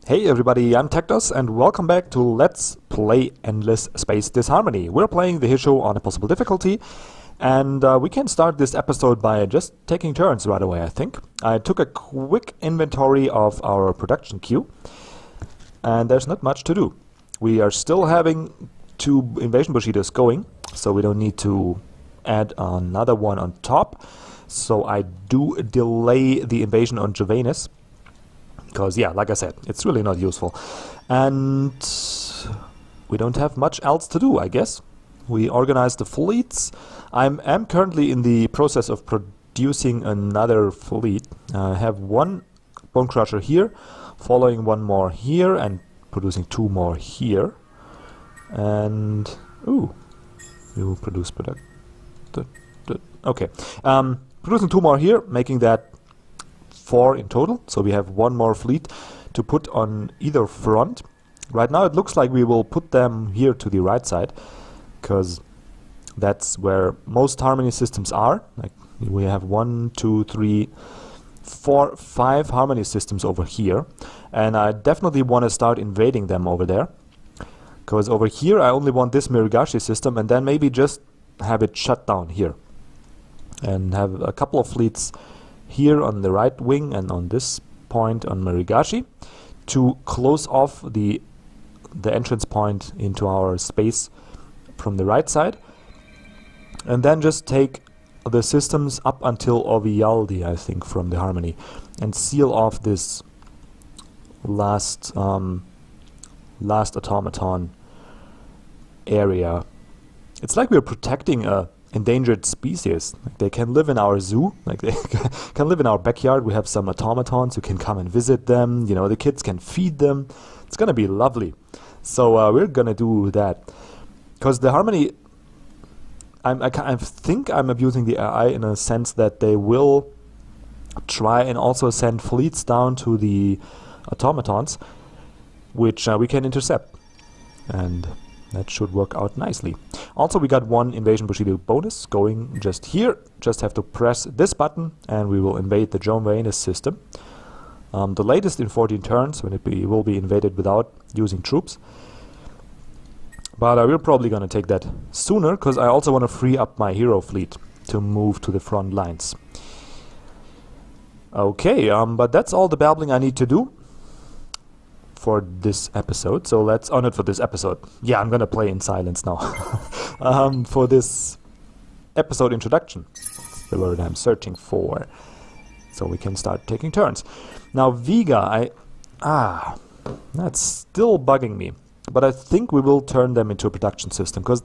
Hey everybody, I'm TecToss and welcome back to Let's Play Endless Space Disharmony. We're playing the Hissho on a possible difficulty, and we can start this episode by just taking turns right away, I think. I took a quick inventory of our production queue, and there's not much to do. We are still having 2 invasion bushidos going, so we don't need to add another one on top. So I do delay the invasion on Javanus. Because, yeah, like I said, it's really not useful. And we don't have much else to do, I guess. We organize the fleets. I am currently in the process of producing another fleet. I have 1 Bone Crusher here, following 1 more here, and producing 2 more here. And, ooh, you produce product. Okay, producing 2 more here, making that 4 in total, so we have 1 more fleet to put on either front. Right now it looks like we will put them here to the right side, because that's where most harmony systems are. Like we have 1, 2, 3, 4, 5 harmony systems over here, and I definitely want to start invading them over there, because over here I only want this Mirigashi system, and then maybe just have it shut down here and have a couple of fleets here on the right wing and on this point on Mirigashi to close off the entrance point into our space from the right side, and then just take the systems up until Ovialdi, I think, from the Harmony, and seal off this last automaton area. It's like we're protecting a endangered species. Like they can live in our zoo, like they can live in our backyard. We have some automatons who can come and visit them. You know, the kids can feed them. It's gonna be lovely. So we're gonna do that, because the Harmony, I think I'm abusing the AI in a sense that they will try and also send fleets down to the automatons, which we can intercept, and that should work out nicely. Also, we got 1 invasion bushido bonus going just here. Just have to press this button and we will invade the Javanus system. The latest in 14 turns, when it will be invaded without using troops. But we're probably going to take that sooner, because I also want to free up my hero fleet to move to the front lines. Okay, but that's all the babbling I need to do for this episode. So let's on it for this episode. Yeah, I'm gonna play in silence now. For this episode introduction, that's the word I'm searching for, so we can start taking turns. Now Vega, that's still bugging me, but I think we will turn them into a production system, because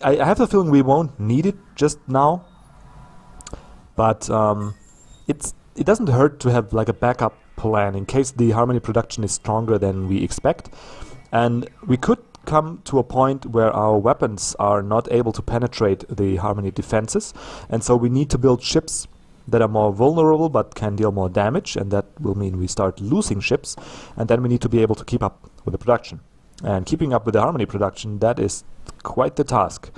I have the feeling we won't need it just now, but it doesn't hurt to have like a backup plan in case the Harmony production is stronger than we expect. And we could come to a point where our weapons are not able to penetrate the Harmony defenses, and so we need to build ships that are more vulnerable but can deal more damage, and that will mean we start losing ships, and then we need to be able to keep up with the production. And keeping up with the Harmony production, that is quite the task.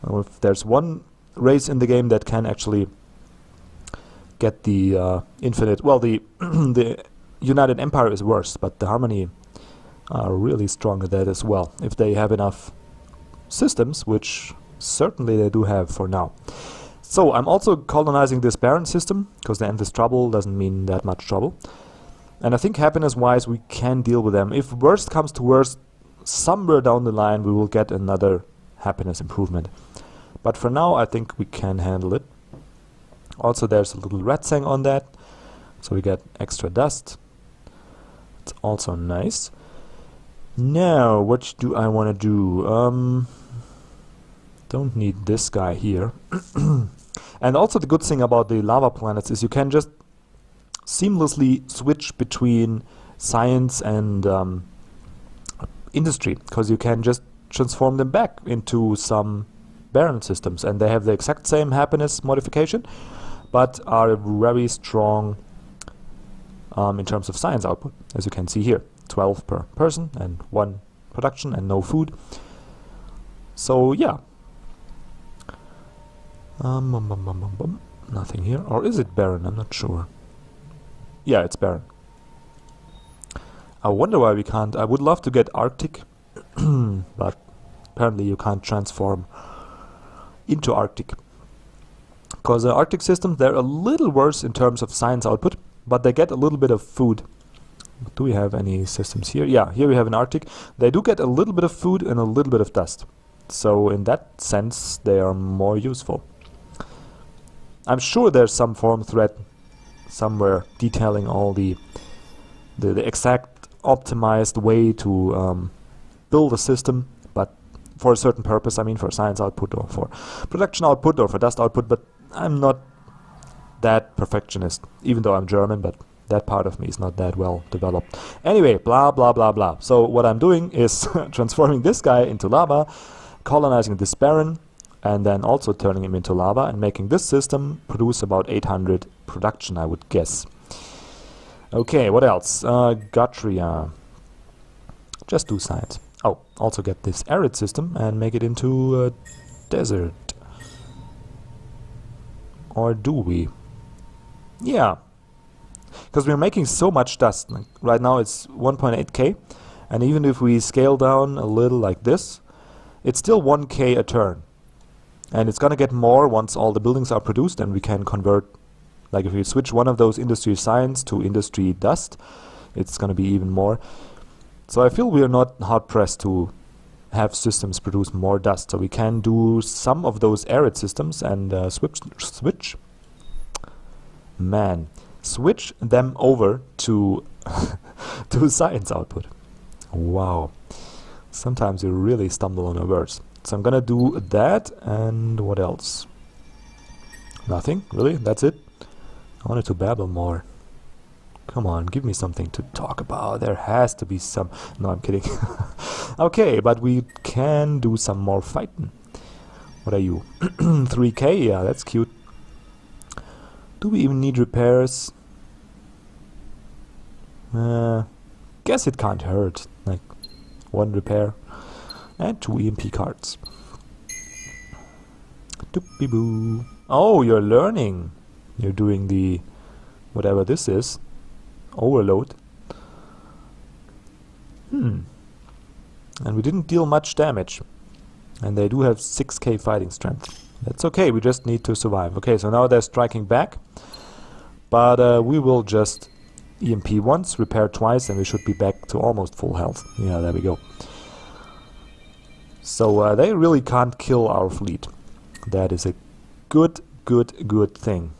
If there's one race in the game that can actually get the infinite, well, the the United Empire is worse, but the Harmony are really strong at that as well, if they have enough systems, which certainly they do have for now. So I'm also colonizing this Baron system, because the endless trouble doesn't mean that much trouble, and I think happiness-wise we can deal with them. If worst comes to worst, somewhere down the line we will get another happiness improvement, but for now I think we can handle it. Also, there's a little red sang on that, so we get extra dust. It's also nice. Now, what do I want to do? Don't need this guy here. And also the good thing about the lava planets is you can just seamlessly switch between science and industry, because you can just transform them back into some barren systems, and they have the exact same happiness modification, but are very strong in terms of science output, as you can see here. 12 per person and 1 production and no food. So yeah. Nothing here. Or is it barren? I'm not sure. Yeah, it's barren. I wonder why we can't. I would love to get Arctic, but apparently you can't transform into Arctic. Because the Arctic systems, they're a little worse in terms of science output, but they get a little bit of food. Do we have any systems here? Yeah, here we have an Arctic. They do get a little bit of food and a little bit of dust. So in that sense, they are more useful. I'm sure there's some forum thread somewhere detailing all the exact optimized way to build a system, but for a certain purpose, I mean for science output or for production output or for dust output, but I'm not that perfectionist, even though I'm German, but that part of me is not that well developed. Anyway, blah, blah, blah, blah. So what I'm doing is transforming this guy into lava, colonizing this baron, and then also turning him into lava and making this system produce about 800 production, I would guess. Okay, what else? Gutria. Just do science. Oh, also get this arid system and make it into a desert. Or do we? Yeah. Because we're making so much dust. Like right now it's 1.8k. And even if we scale down a little like this, it's still 1k a turn. And it's gonna get more once all the buildings are produced and we can convert. Like if we switch one of those industry science to industry dust, it's gonna be even more. So I feel we are not hard pressed to have systems produce more dust. So we can do some of those arid systems and switch them over to to science output. Wow. Sometimes you really stumble on a verse. So I'm gonna do that, and what else? Nothing, really? That's it? I wanted to babble more. Come on, give me something to talk about. There has to be some... No, I'm kidding. Okay, but we can do some more fighting. What are you? 3k? Yeah, that's cute. Do we even need repairs? Guess it can't hurt. Like, 1 repair. And 2 EMP cards. Doopy-boo. Oh, you're learning. You're doing the... whatever this is. Overload. And we didn't deal much damage. And they do have 6k fighting strength. That's okay, we just need to survive. Okay, so now they're striking back. But we will just EMP once, repair twice, and we should be back to almost full health. Yeah, there we go. So they really can't kill our fleet. That is a good thing.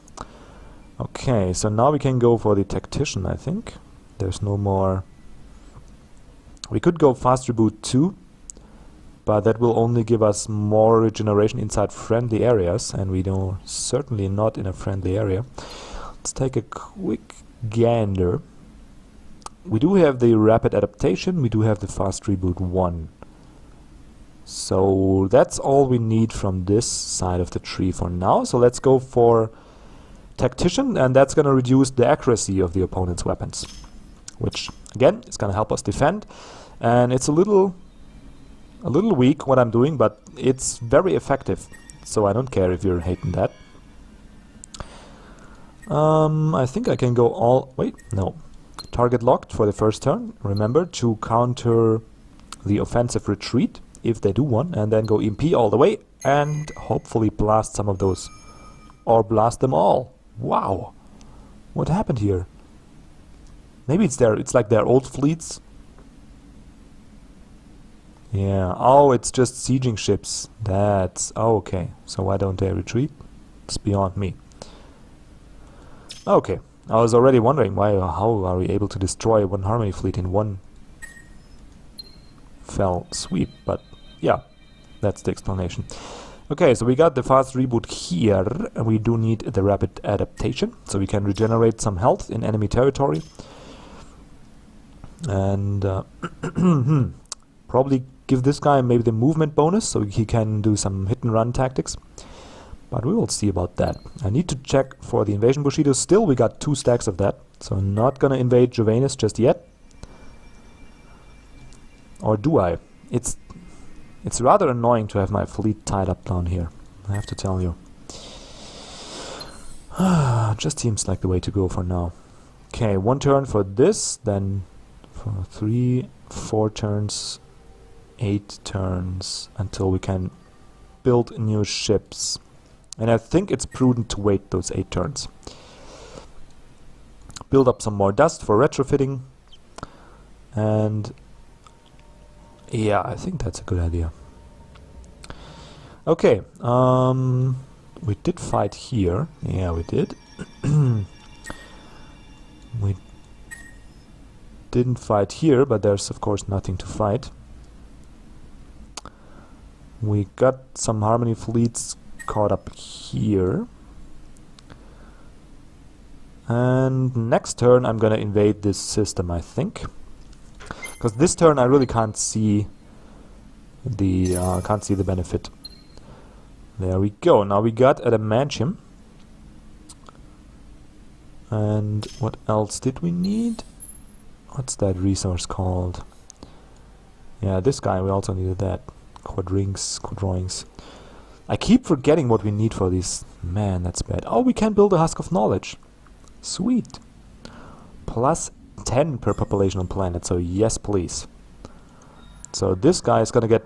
Okay, so now we can go for the tactician, I think. There's no more... We could go fast reboot 2, but that will only give us more regeneration inside friendly areas, and we don't certainly not in a friendly area. Let's take a quick gander. We do have the rapid adaptation, we do have the fast reboot 1. So that's all we need from this side of the tree for now. So let's go for tactician, and that's going to reduce the accuracy of the opponent's weapons, which again is going to help us defend. And it's a little weak what I'm doing, but it's very effective, so I don't care if you're hating that. I think I can go all... wait, no. Target locked for the first turn. Remember to counter the offensive retreat if they do one, and then go EMP all the way and hopefully blast some of those, or blast them all. Wow, what happened here? Maybe it's like their old fleets. Yeah, oh, it's just sieging ships. That's... oh, okay, so why don't they retreat? It's beyond me. Okay, I was already wondering how are we able to destroy one Harmony fleet in one fell sweep, but yeah, that's the explanation. Okay, so we got the fast reboot here, and we do need the rapid adaptation, so we can regenerate some health in enemy territory. And probably give this guy maybe the movement bonus, so he can do some hit and run tactics. But we will see about that. I need to check for the invasion Bushido. Still, we got 2 stacks of that, so I'm not gonna invade Jovanus just yet. Or do I? It's rather annoying to have my fleet tied up down here, I have to tell you. Just seems like the way to go for now. Okay, 1 turn for this, then For 3, 4 turns, 8 turns until we can build new ships. And I think it's prudent to wait those 8 turns. Build up some more dust for retrofitting. And yeah, I think that's a good idea. Okay, we did fight here. Yeah, we did. We didn't fight here, but there's of course nothing to fight. We got some Harmony fleets caught up here. And next turn I'm gonna invade this system, I think. Because this turn I really can't see the benefit. There we go. Now we got adamantium. And what else did we need? What's that resource called? Yeah, this guy, we also needed that. Quadroings. I keep forgetting what we need for these. Man, that's bad. Oh, we can build a Husk of Knowledge. Sweet. Plus 10 per population on planet, so yes please. So this guy is gonna get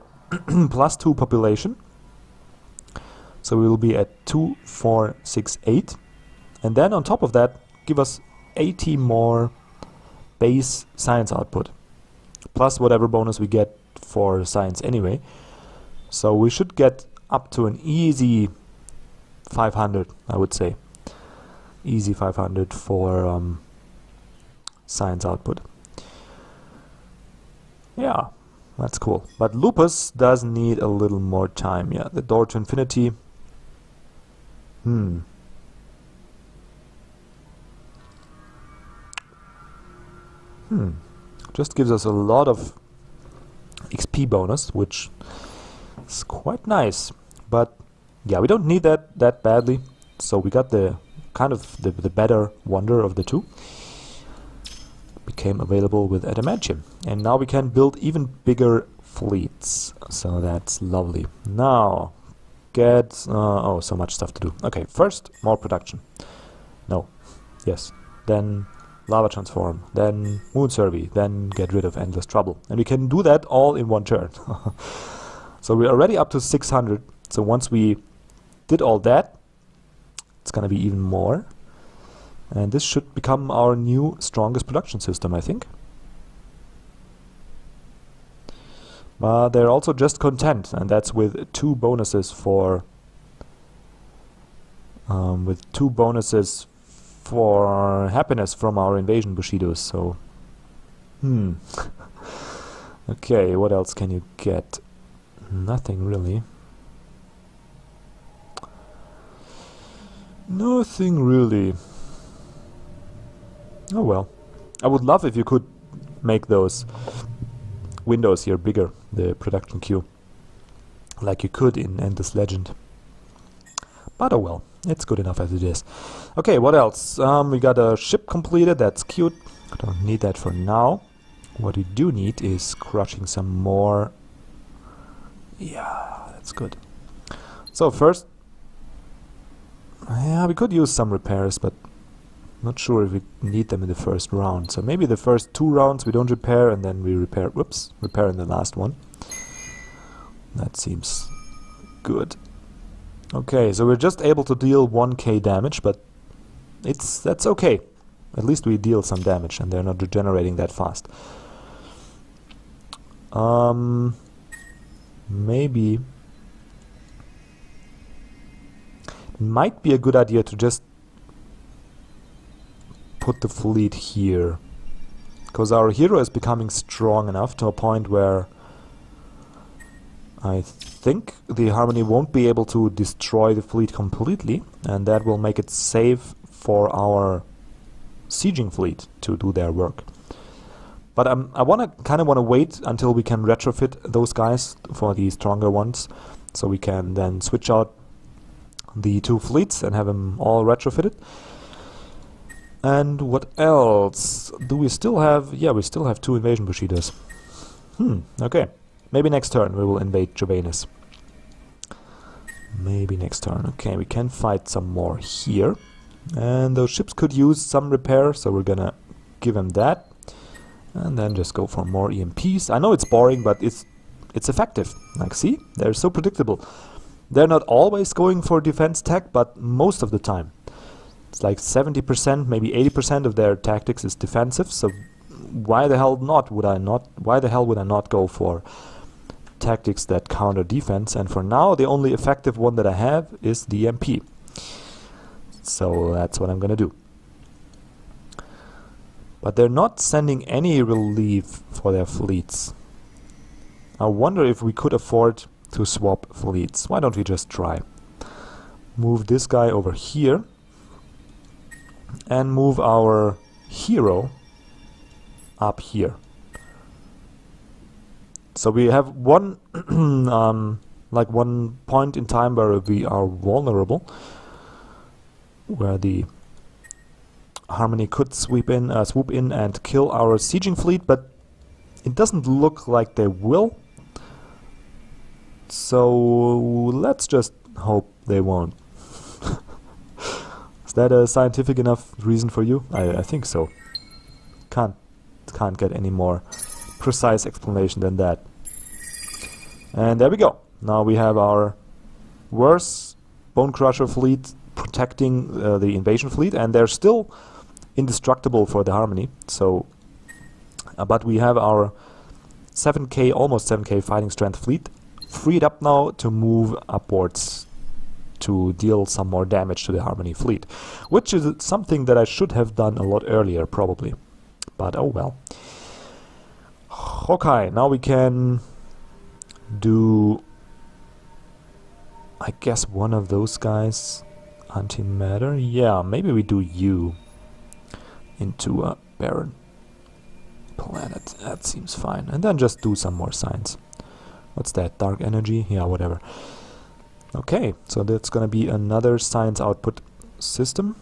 plus 2 population. So we will be at 2, 4, 6, 8. And then on top of that, give us 80 more base science output. Plus whatever bonus we get for science anyway. So we should get up to an easy 500, I would say. Easy 500 for science output. Yeah, that's cool. But Lupus does need a little more time. Yeah, the door to infinity. Just gives us a lot of XP bonus, which is quite nice. But yeah, we don't need that badly. So we got the kind of the better wonder of the two. Became available with adamantium. And now we can build even bigger fleets. So that's lovely. Now get oh, so much stuff to do. Okay, first more production. No. Yes. Then lava transform, then moon survey, then get rid of endless trouble. And we can do that all in one turn. So we're already up to 600. So once we did all that, it's gonna be even more. And this should become our new strongest production system, I think. But they're also just content, and that's with 2 bonuses for for happiness from our invasion Bushidos. So okay, what else can you get? Nothing really. Nothing really. Oh well. I would love if you could make those windows here bigger, the production queue, like you could in Endless Legend. But oh well, it's good enough as it is. Okay, what else? We got a ship completed, that's cute. Don't need that for now. What we do need is crushing some more. Yeah, that's good. So first, yeah, we could use some repairs, but not sure if we need them in the first round. So maybe the first 2 rounds we don't repair, and then we repair. Whoops, repair in the last one. That seems good. Okay, so we're just able to deal 1k damage, but that's okay. At least we deal some damage, and they're not regenerating that fast. Maybe it might be a good idea to just put the fleet here, because our hero is becoming strong enough to a point where I think the Harmony won't be able to destroy the fleet completely, and that will make it safe for our sieging fleet to do their work. But I kind of want to wait until we can retrofit those guys for the stronger ones, so we can then switch out the 2 fleets and have them all retrofitted. And what else? Do we still have... Yeah, we still have 2 invasion Bushidos. Okay. Maybe next turn we will invade Jovanus. Maybe next turn. Okay, we can fight some more here. And those ships could use some repair, so we're gonna give them that. And then just go for more EMPs. I know it's boring, but it's effective. Like, see? They're so predictable. They're not always going for defense tech, but most of the time. It's like 70%, maybe 80% of their tactics is defensive, so why the hell would I not go for tactics that counter defense? And for now, the only effective one that I have is the MP. So that's what I'm gonna do. But they're not sending any relief for their fleets. I wonder if we could afford to swap fleets. Why don't we just try? Move this guy over here and move our hero up here. So we have one like one point in time where we are vulnerable, where the Harmony could swoop in and kill our sieging fleet, but it doesn't look like they will. So let's just hope they won't. Is that a scientific enough reason for you? I think so. Can't get any more precise explanation than that. And there we go. Now we have our worst Bone Crusher fleet protecting the invasion fleet, and they're still indestructible for the Harmony. So, but we have our 7k, almost 7k fighting strength fleet freed up now to move upwards to deal some more damage to the Harmony fleet, which is something that I should have done a lot earlier, probably. But oh well. Okay, now we can do, I guess, one of those guys. Antimatter? Yeah, maybe we do you into a barren planet. That seems fine. And then just do some more science. What's that? Dark energy? Yeah, whatever. Okay, so that's gonna be another science output system.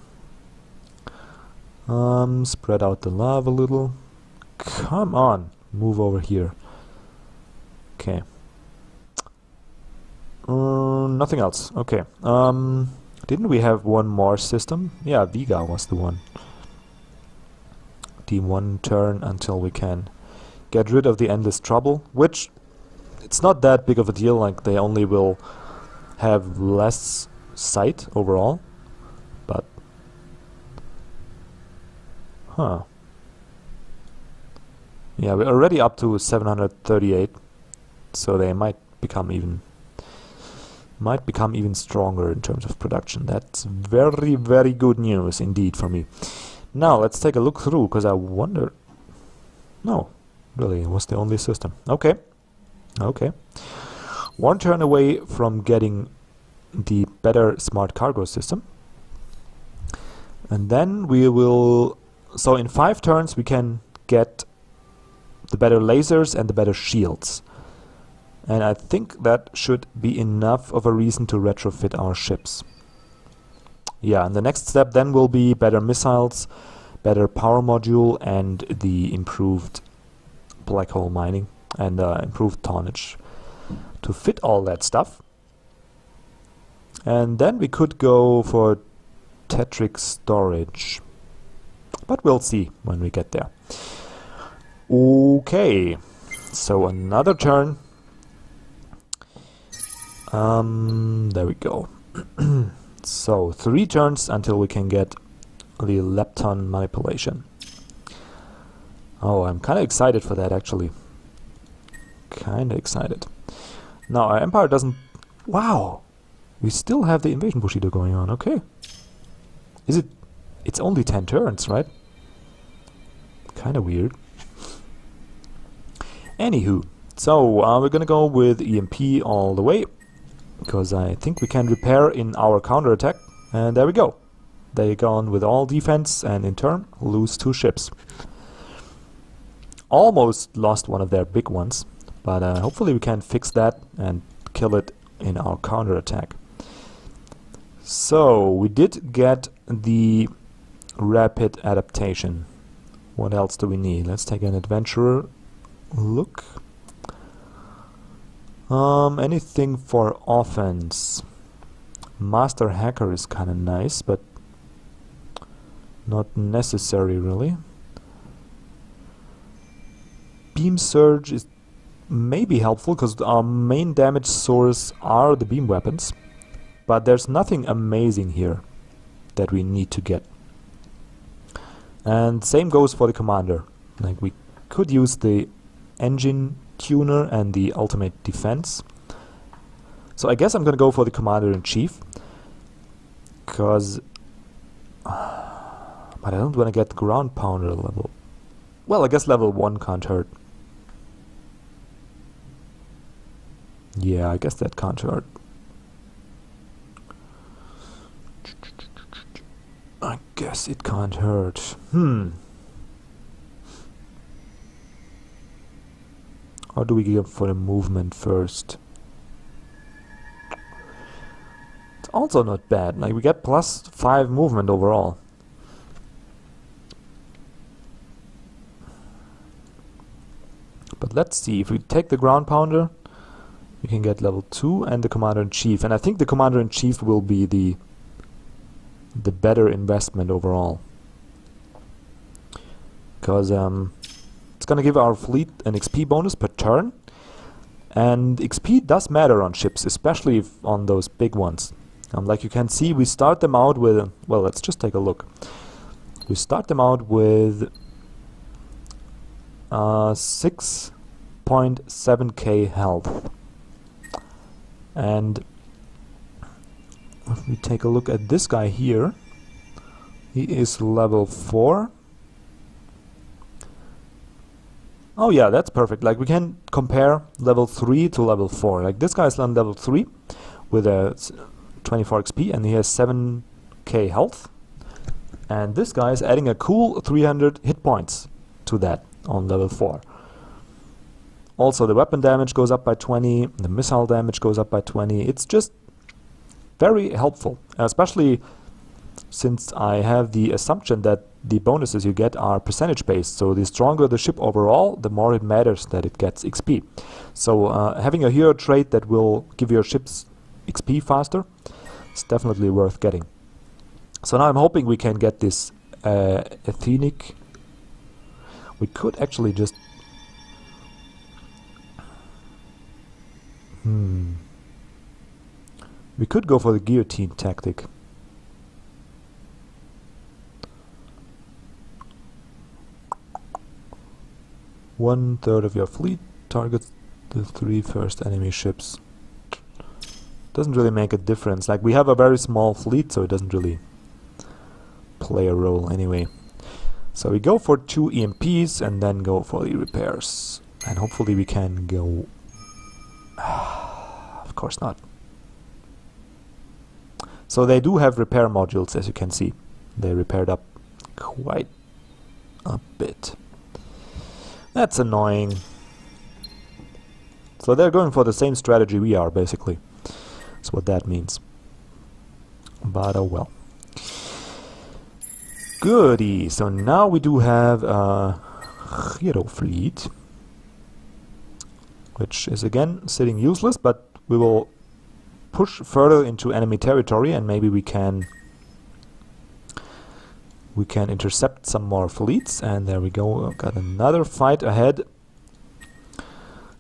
Spread out the love a little. Come on, move over here. Okay. Nothing else. Okay. Didn't we have one more system? Yeah, Vega was the one. The one turn until we can get rid of the endless trouble, which it's not that big of a deal. Like, they only will have less sight overall, but yeah, we're already up to 738, so they might become even stronger in terms of production. That's very, very good news indeed for me. Now let's take a look through, because I wonder. No, really, it was the only system. Okay. One turn away from getting the better smart cargo system. And then we will... So in 5 turns we can get the better lasers and the better shields. And I think that should be enough of a reason to retrofit our ships. Yeah, and the next step then will be better missiles, better power module, and the improved black hole mining and improved tonnage to fit all that stuff. And then we could go for tetric storage, but we'll see when we get there. Okay, so another turn. There we go. So 3 turns until we can get the lepton manipulation. Oh, I'm kind of excited for that, actually. Kind of excited. Now our empire doesn't... Wow! We still have the invasion Bushido going on. Okay. Is it... It's only 10 turns, right? Kind of weird. Anywho. So, we're gonna go with EMP all the way, because I think we can repair in our counterattack. And there we go. They go on with all defense and in turn lose 2 ships. Almost lost one of their big ones, but hopefully we can fix that and kill it in our counterattack. So we did get the rapid adaptation. What else do we need? Let's take an adventurer look. Anything for offense? Master hacker is kind of nice, but not necessary really. beam surge is maybe helpful because our main damage source are the beam weapons, but there's nothing amazing here that we need to get. And same goes for the commander. Like, we could use the engine tuner and the ultimate defense. So I guess I'm gonna go for the commander-in-chief, because but I don't want to get ground pounder level. Well, I guess level 1 can't hurt. Yeah, I guess that can't hurt. I guess it can't hurt. How do we go for the movement first? It's also not bad. Like, we get +5 movement overall. But let's see, if we take the ground pounder, we can get level 2 and the commander-in-chief. And I think the commander-in-chief will be the better investment overall. Because it's going to give our fleet an XP bonus per turn. And XP does matter on ships, especially on those big ones. Like you can see, we start them out with... Well, let's just take a look. We start them out with 6.7k health. And if we take a look at this guy here, he is level 4. Oh yeah, that's perfect. Like, we can compare level 3 to level 4. Like, this guy is on level 3 with a 24 XP and he has 7k health. And this guy is adding a cool 300 hit points to that on level 4. Also, the weapon damage goes up by 20, the missile damage goes up by 20. It's just very helpful, especially since I have the assumption that the bonuses you get are percentage based. So the stronger the ship overall, the more it matters that it gets XP. So having a hero trait that will give your ships XP faster is definitely worth getting. So now I'm hoping we can get this Athenic. We could actually just... We could go for the guillotine tactic. One-third of your fleet targets the 3 first enemy ships. Doesn't really make a difference. Like, we have a very small fleet, so it doesn't really play a role anyway. So we go for 2 EMPs and then go for the repairs. And hopefully we can go... Of course not. So they do have repair modules, as you can see. They repaired up quite a bit. That's annoying. So they're going for the same strategy we are, basically. That's what that means. But oh well. Goody. So now we do have a hero fleet, which is again sitting useless, but we will push further into enemy territory and maybe we can intercept some more fleets. And there we go. I've got another fight ahead.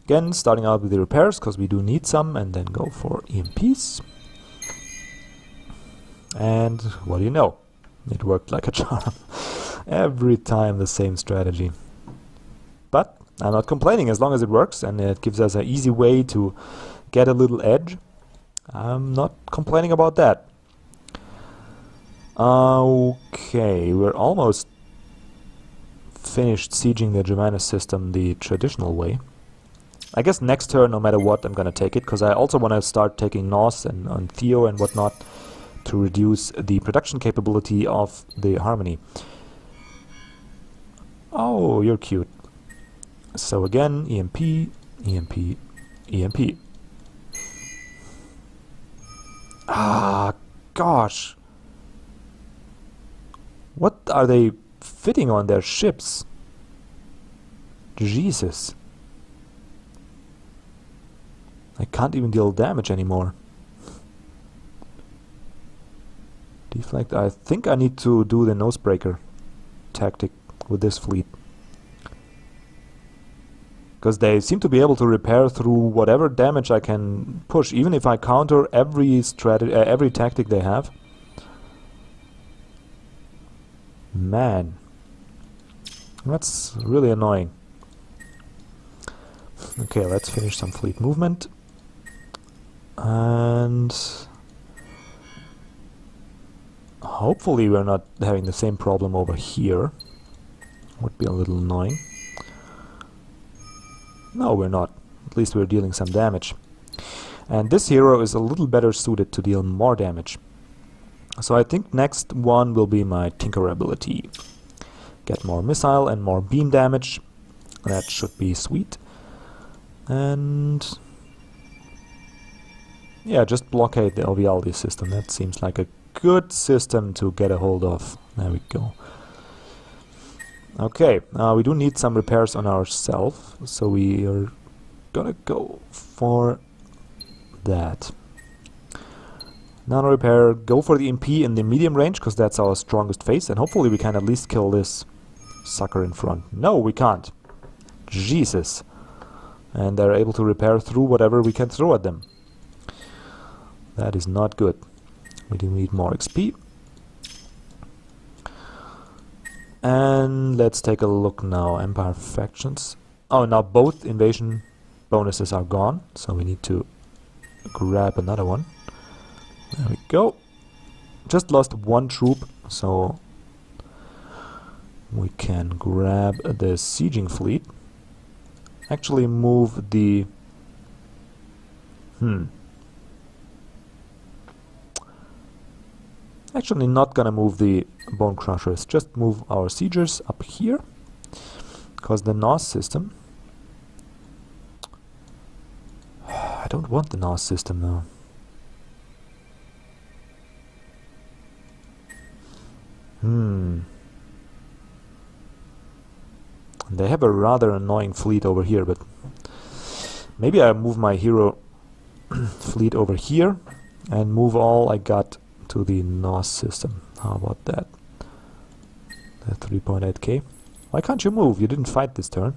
Again, starting out with the repairs because we do need some, and then go for EMPs. And what do you know? It worked like a charm. Every time the same strategy. But I'm not complaining as long as it works and it gives us an easy way to get a little edge. I'm not complaining about that. Okay, we're almost finished sieging the Germanus system the traditional way. I guess next turn, no matter what, I'm gonna take it, because I also want to start taking Nos and Theo and whatnot to reduce the production capability of the Harmony. Oh, you're cute. So again, EMP, EMP, EMP. Ah, gosh. What are they fitting on their ships? Jesus. I can't even deal damage anymore. Deflect. I think I need to do the nosebreaker tactic with this fleet. Because they seem to be able to repair through whatever damage I can push, even if I counter every every tactic they have. Man, that's really annoying. Okay, let's finish some fleet movement. And hopefully we're not having the same problem over here. Would be a little annoying. No, we're not. At least we're dealing some damage. And this hero is a little better suited to deal more damage. So I think next one will be my Tinker ability. Get more missile and more beam damage. That should be sweet. And yeah, just blockade the Ovialdi system. That seems like a good system to get a hold of. There we go. Okay, we do need some repairs on ourselves, so we are gonna go for that. Nano repair, go for the MP in the medium range, because that's our strongest phase, and hopefully we can at least kill this sucker in front. No, we can't. Jesus. And they're able to repair through whatever we can throw at them. That is not good. We do need more XP. And let's take a look now. Empire factions. Oh, now both invasion bonuses are gone, so we need to grab another one. There we go. Just lost one troop, so we can grab the sieging fleet. Actually move the... Actually not gonna move the bone crushers, just move our siegers up here, because the NOS system... I don't want the NOS system now. They have a rather annoying fleet over here, but maybe I move my hero fleet over here and move all I got to the NOS system. How about that? The 3.8k. Why can't you move? You didn't fight this turn.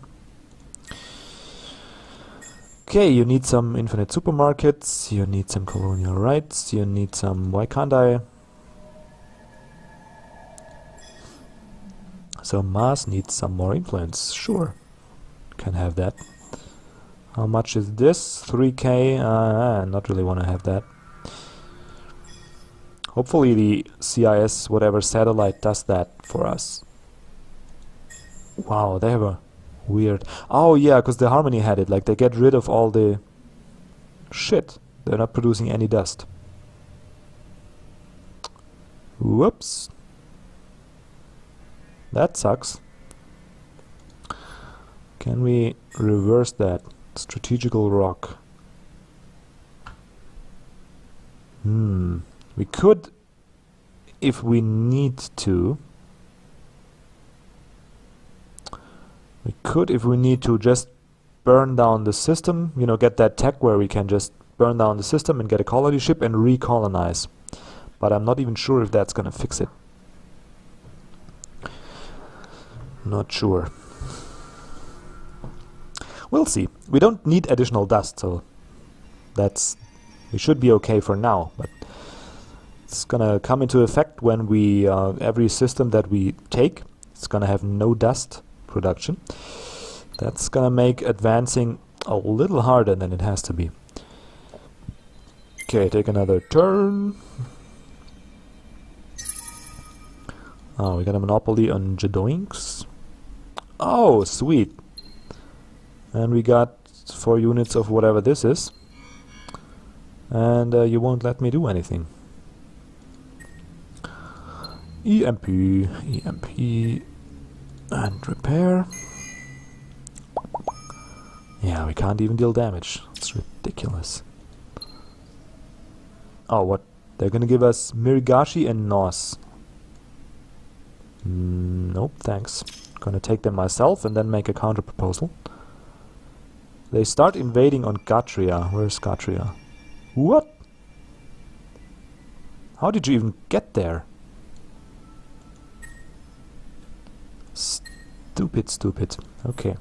Okay, you need some infinite supermarkets, you need some colonial rights, you need some... Why can't I... So Mars needs some more influence. Sure, can have that. How much is this? 3k? Not really want to have that. Hopefully the CIS whatever satellite does that for us. Wow, they have a weird... Oh yeah, because the Harmony had it. Like they get rid of all the shit. They're not producing any dust. Whoops. That sucks. Can we reverse that? Strategical rock. We could, if we need to. We could, if we need to, just burn down the system. You know, get that tech where we can just burn down the system and get a colony ship and recolonize. But I'm not even sure if that's gonna fix it. Not sure. We'll see. We don't need additional dust, so that's... we should be okay for now, but it's gonna come into effect when we... every system that we take, it's gonna have no dust production. That's gonna make advancing a little harder than it has to be. Okay, take another turn. Oh, we got a monopoly on Jadoinks. Oh, sweet. And we got 4 units of whatever this is. And you won't let me do anything. EMP, EMP, and repair. Yeah, we can't even deal damage. It's ridiculous. Oh, what? They're gonna give us Mirigashi and Nos. Nope, thanks. Gonna take them myself and then make a counter proposal. They start invading on Gatria. Where's Gatria? What? How did you even get there? Stupid, stupid. Okay.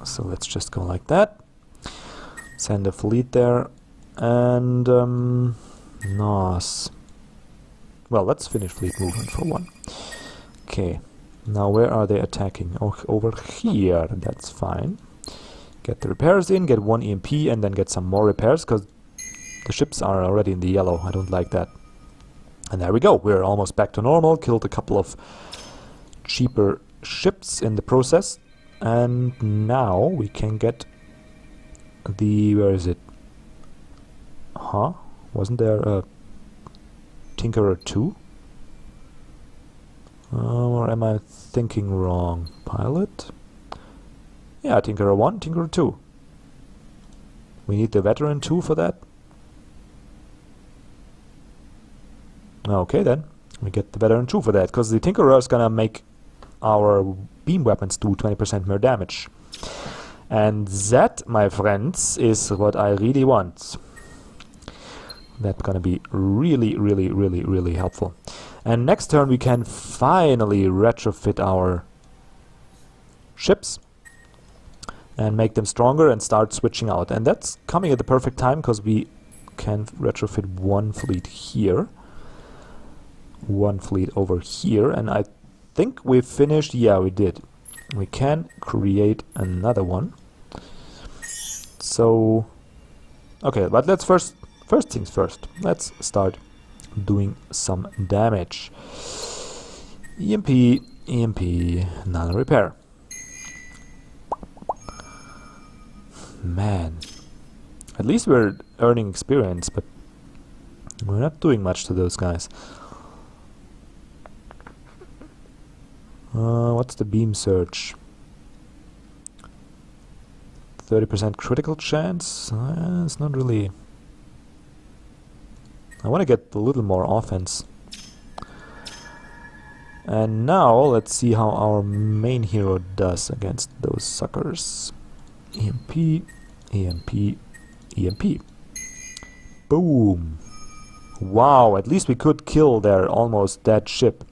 So let's just go like that. Send a fleet there. And NOS. Well, let's finish fleet movement for one. Okay. Now where are they attacking? Oh, over here. That's fine. Get the repairs in, get one EMP, and then get some more repairs, because the ships are already in the yellow. I don't like that. And there we go. We're almost back to normal. Killed a couple of cheaper ships in the process. And now we can get the... where is it? Huh? Wasn't there a Tinkerer 2? Or am I thinking wrong? Pilot? Yeah, Tinkerer 1, Tinkerer 2. We need the Veteran 2 for that? Okay then. We get the Veteran 2 for that, because the Tinkerer is gonna make our beam weapons do 20% more damage. And that, my friends, is what I really want. That's gonna be really, really, really, really helpful. And next turn we can finally retrofit our ships and make them stronger and start switching out. And that's coming at the perfect time, because we can retrofit one fleet here, one fleet over here, and I think we finished. Yeah, we did. We can create another one. So, okay, but let's first things first. Let's start doing some damage. EMP, EMP, nano repair. Man, at least we're earning experience, but we're not doing much to those guys. What's the beam surge? 30% critical chance? It's not really... I want to get a little more offense. And now let's see how our main hero does against those suckers. EMP, EMP, EMP. Boom! Wow, at least we could kill their almost dead ship.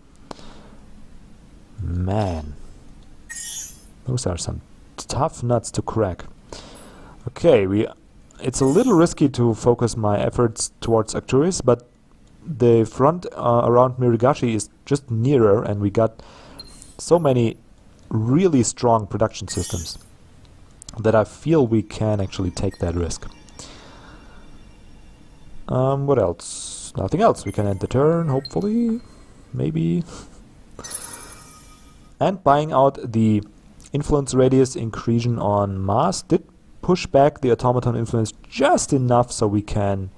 Man, those are some tough nuts to crack. Okay, it's a little risky to focus my efforts towards Arcturus, but the front around Mirigashi is just nearer, and we got so many really strong production systems that I feel we can actually take that risk. What else? Nothing else. We can end the turn, hopefully. Maybe. And buying out the influence radius increase on Mars did push back the automaton influence just enough so we can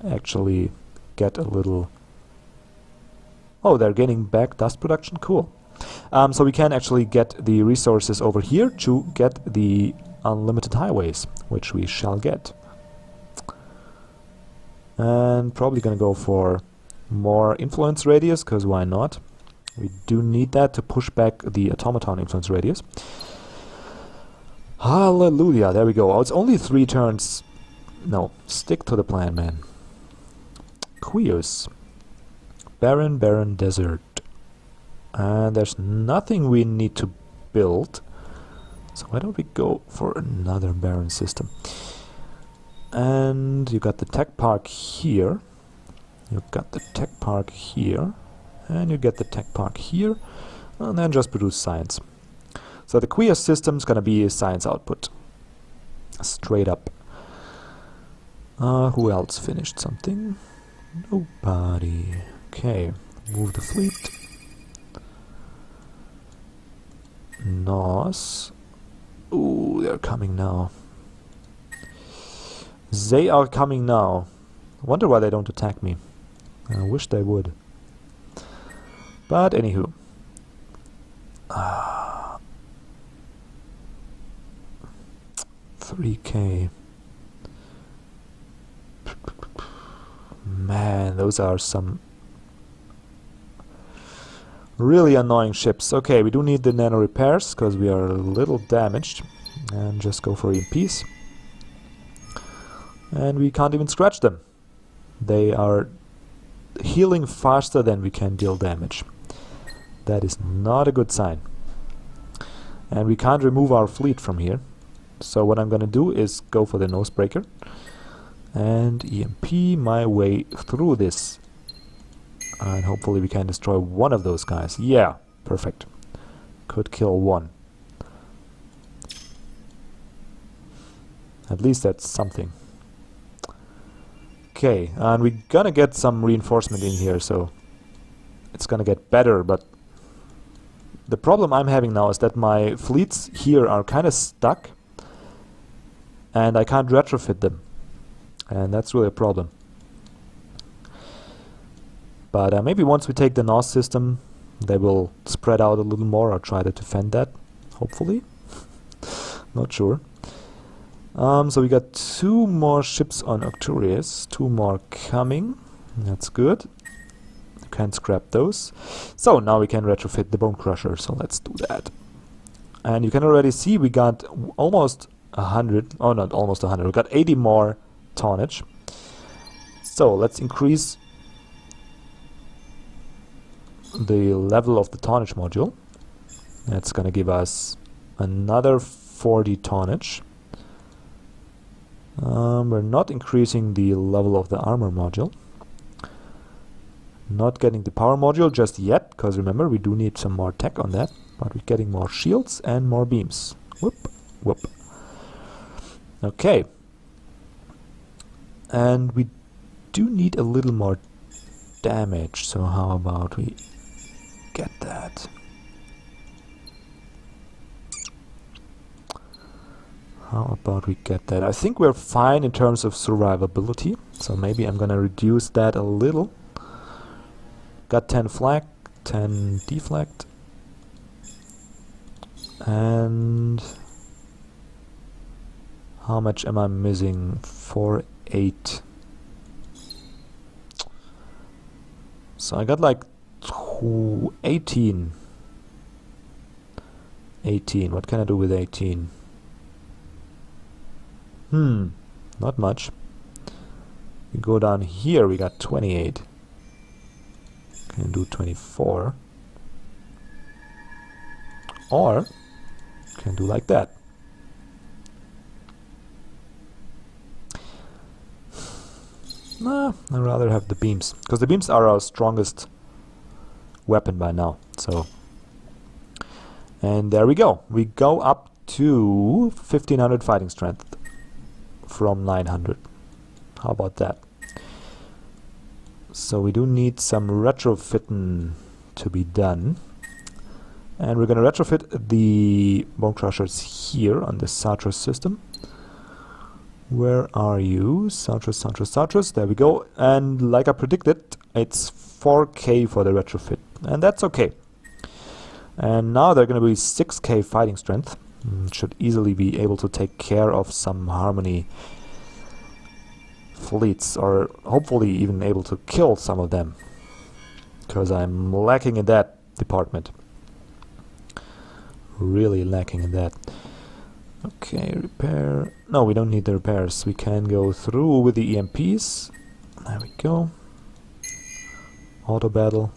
actually get a little... Oh, they're gaining back dust production? Cool. So we can actually get the resources over here to get the unlimited highways, which we shall get. And probably gonna go for more influence radius, because why not? We do need that to push back the automaton influence radius. Hallelujah, there we go. Oh, it's only 3 turns. No, stick to the plan, man. Quios. Barren, barren desert. And there's nothing we need to build. So why don't we go for another barren system? And you got the tech park here. You've got the tech park here. And you get the tech park here. And then just produce science. So the Quios system is going to be a science output. Straight up. Who else finished something? Nobody. Okay. Move the fleet. NOS. Ooh, they're coming now. They are coming now. I wonder why they don't attack me. I wish they would. But anywho. 3K. Man, those are some really annoying ships. Okay, we do need the nano repairs because we are a little damaged. And just go for EMPs. And we can't even scratch them. They are healing faster than we can deal damage. That is not a good sign. And we can't remove our fleet from here. So what I'm gonna do is go for the nose breaker and EMP my way through this. And hopefully we can destroy one of those guys. Yeah, perfect. Could kill one. At least that's something. Okay, and we're gonna get some reinforcement in here, so it's gonna get better, but the problem I'm having now is that my fleets here are kind of stuck and I can't retrofit them, and that's really a problem. But maybe once we take the NOS system they will spread out a little more or try to defend that, hopefully. Not sure. So we got 2 more ships on Arcturus, 2 more coming, that's good. You can scrap those. So now we can retrofit the Bone Crusher, so let's do that. And you can already see we got almost 100, oh not almost 100, we got 80 more tonnage. So let's increase the level of the tonnage module. That's gonna give us another 40 tonnage. We're not increasing the level of the armor module. Not getting the power module just yet, because remember we do need some more tech on that, but we're getting more shields and more beams. Whoop, whoop. Okay. And we do need a little more damage, so how about we get that? How about we get that? I think we're fine in terms of survivability, so maybe I'm gonna reduce that a little. Got 10 flak, 10 deflect, and how much am I missing? 4-8. So I got like 18. 18. What can I do with 18? Not much. We go down here, we got 28. Can do 24. Or can do like that. Nah, I'd rather have the beams, because the beams are our strongest weapon by now. So, and there we go. We go up to 1500 fighting strength from 900. How about that? So we do need some retrofitting to be done. And we're going to retrofit the Bone Crushers here on the Sartros system. Where are you? Sartros, Sartros, Sartros. There we go. And like I predicted, it's 4k for the retrofit. And that's okay. And now they're going to be 6k fighting strength. Should easily be able to take care of some Harmony fleets, or hopefully even able to kill some of them, because I'm lacking in that department. Really lacking in that. Okay, repair. No, we don't need the repairs. We can go through with the EMPs. There we go. Auto battle.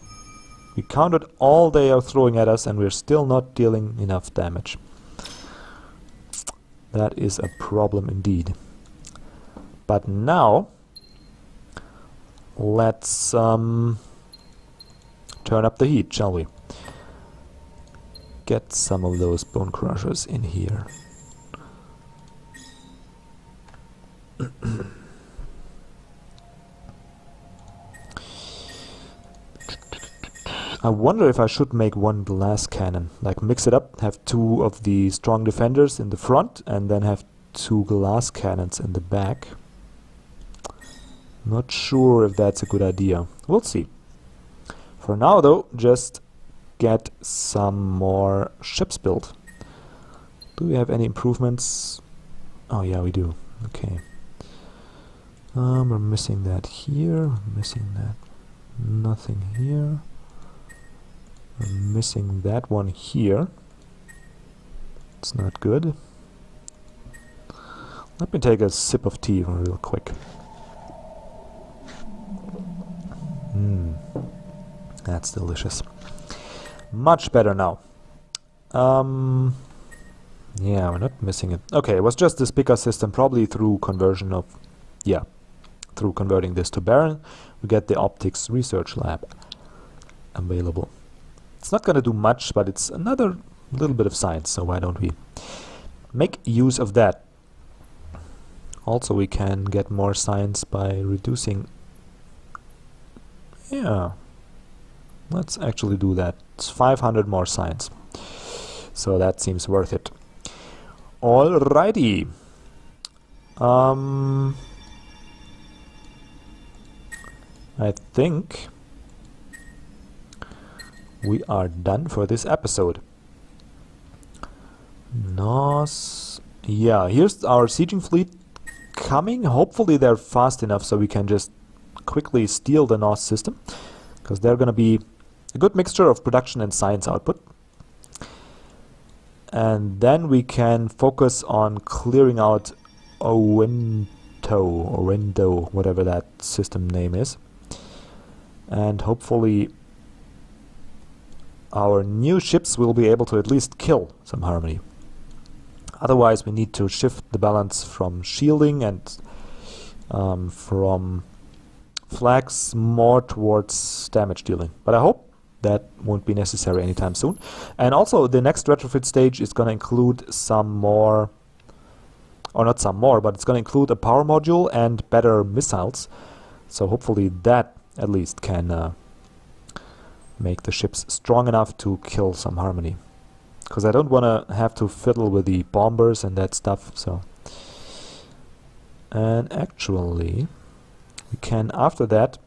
We counted all they are throwing at us and we're still not dealing enough damage. That is a problem indeed. But now let's turn up the heat, shall we? Get some of those Bone Crushers in here. I wonder if I should make one glass cannon, like mix it up, have 2 of the strong defenders in the front and then have 2 glass cannons in the back. Not sure if that's a good idea. We'll see. For now though, just get some more ships built. Do we have any improvements? Oh yeah, we do. Okay. We're missing that here, missing that. Nothing here. We're missing that one here. It's not good. Let me take a sip of tea real quick. That's delicious. Much better now. Yeah, we're not missing it. Okay, it was just this picker system, probably through conversion of, yeah, through converting this to Baron, we get the optics research lab available. It's not going to do much, but it's another little bit of science, so why don't we make use of that? Also, we can get more science by reducing. Yeah, let's actually do that. It's 500 more science, so that seems worth it. Alrighty. I think we are done for this episode. Nos. Yeah, here's our sieging fleet coming. Hopefully they're fast enough so we can just quickly steal the Nos system, because they're going to be a good mixture of production and science output. And then we can focus on clearing out Owendo, whatever that system name is. And hopefully our new ships will be able to at least kill some Harmony. Otherwise we need to shift the balance from shielding and from flags more towards damage dealing. But I hope that won't be necessary anytime soon. And also the next retrofit stage is going to include some more, or not some more, but it's going to include a power module and better missiles. So hopefully that at least can make the ships strong enough to kill some Harmony. Because I don't want to have to fiddle with the bombers and that stuff. So, and actually we can after that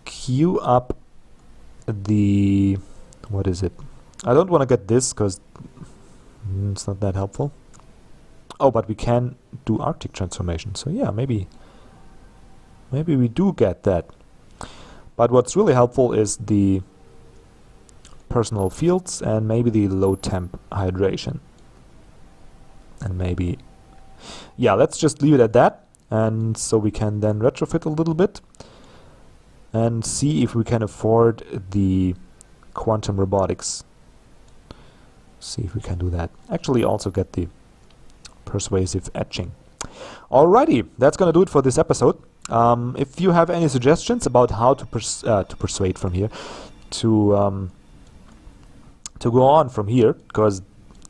queue up the, what is it? I don't want to get this because it's not that helpful. Oh, but we can do Arctic transformation. So yeah, maybe we do get that. But what's really helpful is the personal fields and maybe the low temp hydration. And maybe, yeah, let's just leave it at that. And so we can then retrofit a little bit and see if we can afford the quantum robotics. See if we can do that. Actually also get the persuasive etching. Alrighty, that's gonna do it for this episode. If you have any suggestions about how to persuade from here, to go on from here, because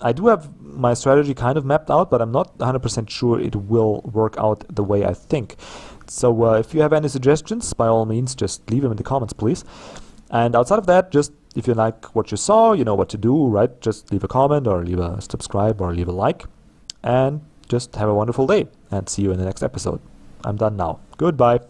I do have my strategy kind of mapped out, but I'm not 100% sure it will work out the way I think. So if you have any suggestions, by all means, just leave them in the comments, please. And outside of that, just if you like what you saw, you know what to do, right? Just leave a comment or leave a subscribe or leave a like. And just have a wonderful day and see you in the next episode. I'm done now. Goodbye.